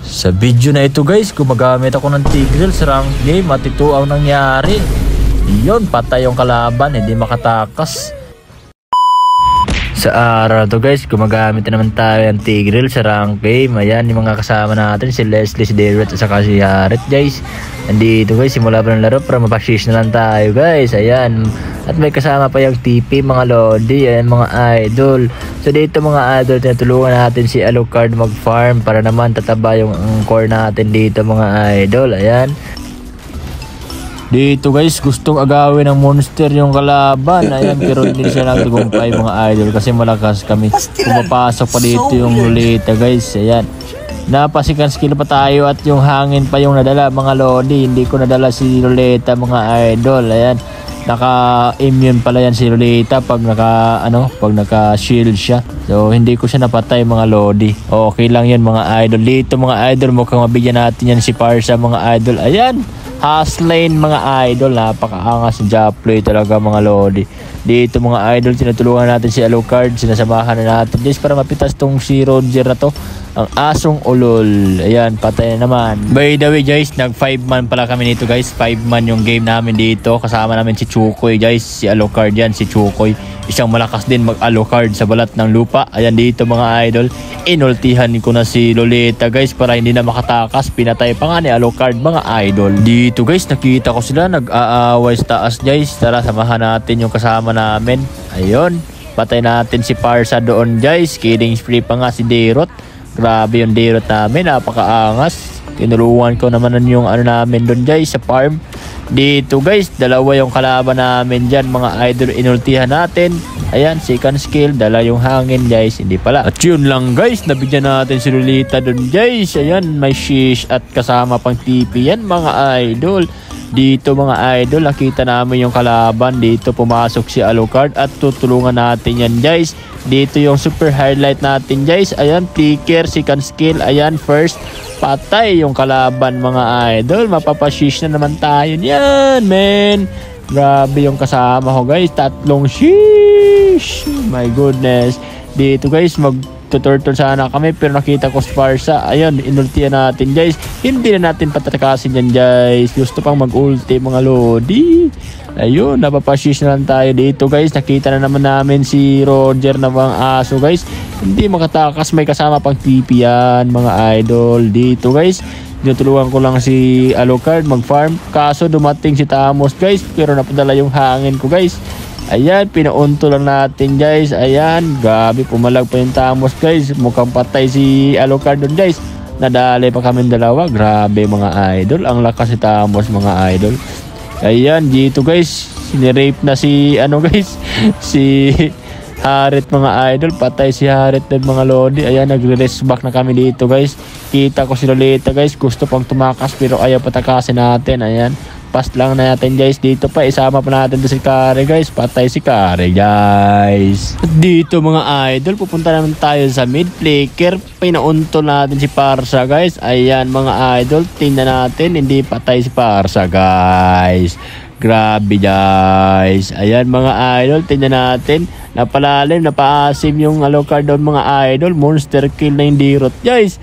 Sa video na ito guys, gumagamit ako ng Tigreal sa rank game at ito ang nangyari. Yun, patay yung kalaban, hindi makatakas. Sa araw to guys, gumagamit na naman tayo ng Tigreal sa rank game. Ayan, yung mga kasama natin, si Leslie, si Derrot at saka si Harit guys. Nandito guys, simula pa ng laro para mapashish na lang tayo guys. Ayan, at may kasama pa yung TP, mga Lodi, ayan mga idol. So dito mga idol, tinutulungan natin si Alucard mag-farm para naman tataba yung core natin dito mga idol. Ayan. Dito guys, gustong agawin ng monster yung kalaban. Ayan, pero hindi siya nagtagumpay mga idol kasi malakas kami. Pumapasok pa dito yung Lolita guys. Ayan. Napasikan skill pa tayo at yung hangin pa yung nadala mga Lodi. Hindi ko nadala si Lolita mga idol. Ayan. Naka-immune pala yan si Lolita pag naka-shield siya. So hindi ko siya napatay mga Lodi. Okay lang yan mga idol. Dito mga idol, mukhang mabigyan natin yan si Parsa mga idol. Ayan. Haslane mga idol, napakaangas ng Japloy talaga mga Lodi. Dito mga idol, tinutulungan natin si Alucard, sinasamahan na natin guys para mapitas tong si Roger na to, ang asong ulol. Ayan, patay na naman. By the way guys, nag 5 man pala kami nito guys. 5 man yung game namin dito. Kasama namin si Chukoy guys, si Alucard yan, si Chukoy. Isang malakas din mag-Alucard sa balat ng lupa. Ayan dito mga idol, inultihan ko na si Lolita guys para hindi na makatakas. Pinatay pa nga ni Alucard mga idol. Dito guys, nakita ko sila nag-aaway sa taas guys. Tara, samahan natin yung kasama namin. Ayun, patay natin si Parsa doon guys. Killing spree pa nga si Derrot. Grabe yung Derrot namin, napakaangas. Tinulungan ko naman yung namin doon guys sa farm. Dito guys, dalawa yung kalaban namin dyan mga idol, inultihan natin. Ayan, second skill, dala yung hangin guys, hindi pala. At yun lang guys, nabigyan natin si Lolita doon guys. Ayan, may shish at kasama pang TP yan mga idol. Dito mga idol, nakita namin yung kalaban. Dito pumasok si Alucard at tutulungan natin yan guys. Dito yung super highlight natin guys. Ayan, flicker, second skill. Ayan, first, patay yung kalaban mga idol. Mapapashish na naman tayo yan, man. Grabe yung kasama ko guys, tatlong shish. My goodness. Dito guys, mag-turtle sana kami pero nakita ko si Parsa. Ayun, inultihan natin guys. Hindi na natin patatakasin yan guys. Gusto pang mag-ulti mga Lodi. Ayun, napapashish na lang tayo dito guys. Nakita na naman namin si Roger na bang aso guys. Hindi makatakas, may kasama pang TP yan mga idol. Dito guys, tinutulungan ko lang si Alucard mag-farm. Kaso dumating si Tamos guys, pero napadala yung hangin ko guys. Ayan, pinaunto lang natin guys. Ayan, grabe, pumalag pa yung Tamos guys. Mukhang patay si Alucard doon guys. Nadali pa kami dalawa. Grabe mga idol, ang lakas si Tamos mga idol. Ayan, dito guys, sinirape na si guys, si Harit mga idol. Patay si Harit din mga Lodi. Ayan, nagre-rest back na kami dito guys. Kita ko si Lolita guys, gusto pang tumakas pero ayaw patakasin natin. Ayan, pass lang natin guys. Dito pa, isama pa natin si Kare guys. Patay si Kare guys. At dito mga idol, pupunta naman tayo sa mid flicker. Pinaunto natin si Parsa guys. Ayan mga idol, tingnan natin, hindi patay si Parsa guys. Grabe guys. Ayan mga idol, tingnan natin, napalalim, napaasim yung Alucard doon mga idol. Monster kill na yung Derrot guys.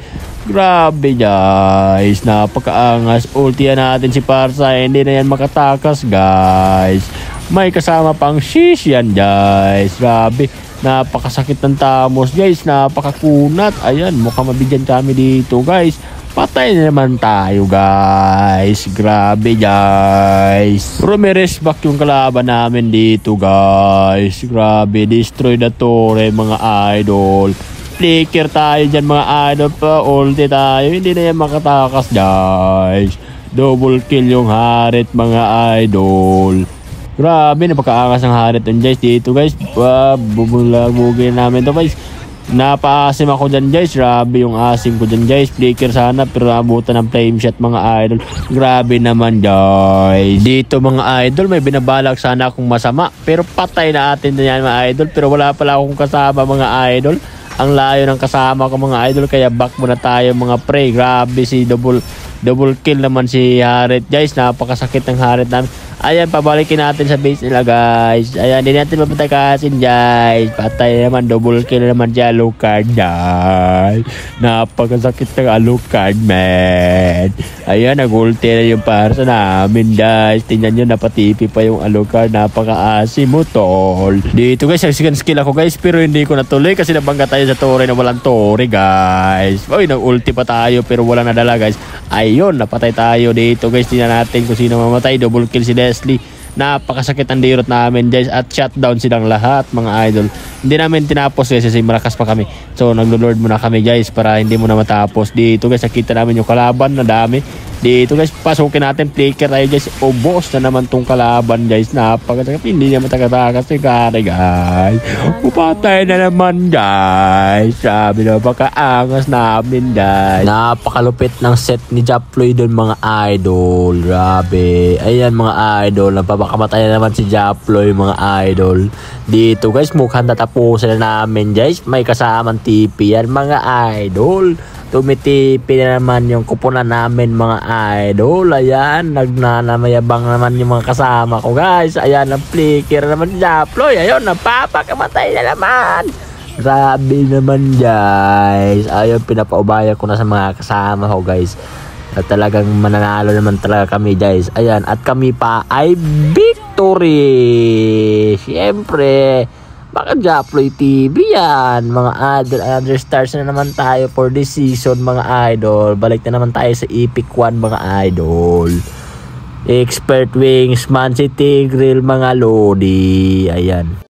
Grabe guys, napakaangas. Ultihan natin si Parsa, hindi na yan makatakas guys. May kasama pang shish yan guys. Grabe, napakasakit ng Tamos guys, napakakunat. Ayan, mukhang mabigyan kami dito guys. Patay na naman tayo guys. Grabe guys. Pero may rest back yung kalaban namin dito guys. Grabe, destroy na torre mga idol. Flicker tayo dyan mga idol, pa ulti tayo, hindi na yan makatakas guys. Double kill yung Harit mga idol. Grabe, napakaangas ng Harit dun guys. Dito guys, bubulagugin namin to guys. Napaasim ako dyan guys. Grabe yung asim ko dyan guys. Flicker sana pero nabutan ng flame shot mga idol. Grabe naman guys. Dito mga idol, may binabalak sana akong masama pero patay na atin na yan mga idol. Pero wala pala akong kasama mga idol. Ang layo ng kasama ko mga idol, kaya back muna tayo mga pre. Grabe, si double kill naman si Harit guys. Napakasakit ng Harit namin. Ayan, pabalikin natin sa base nila guys. Ayan, hindi natin mapatakasin guys. Patay naman, double kill naman si Alucard guys. Napakasakit ng Alucard man. Ayan, nag-ulti na yung parsa namin guys. Tingnan nyo, napatipi pa yung Alucard. Napaka-asim mo tol. Dito guys, second skill ako guys. Pero hindi ko natuloy kasi nabangga tayo sa tore na walang tore guys. Uy, nag-ulti pa tayo pero wala nadala guys. Ayun, napatay tayo dito guys. Tingnan natin kung sino mamatay. Double kill si Leslie. Napakasakit ang dirot namin guys. At shutdown silang lahat mga idol. Hindi namin tinapos guys kasi malakas pa kami. So naglo-lord muna kami guys para hindi muna matapos. Dito guys, nakita namin yung kalaban na dami. Dito guys, pasukin natin. Flicker tayo guys. O boss na naman tong kalaban guys. Napakasakit. Hindi niya matagatakas si Kari guys. Upatay na naman guys. Sabi na baka-angas namin guys. Napakalupit ng set ni Japloy doon mga idol. Grabe. Ayan mga idol. Napapakamatay na naman si Japloy mga idol. Dito guys, mukhang tatapusin na namin guys. May kasamang TP yan mga idol. Tumitipi na naman yung kupunan namin mga idol. Ayan, nagnanamayabang naman yung mga kasama ko guys. Ayan, ang flicker naman Japloy. Ayun, napapakamatay na naman. Grabe naman guys. Ayun, pinapaubaya ko na sa mga kasama ko guys. At talagang mananalo naman talaga kami guys. Ayan, at kami pa ay victory. Siyempre, baka Japloy TV yan mga idol. Other stars na naman tayo for this season mga idol. Balik na naman tayo sa Epic 1 mga idol. Expert Wings, Man City Grill mga lodi. Ayan.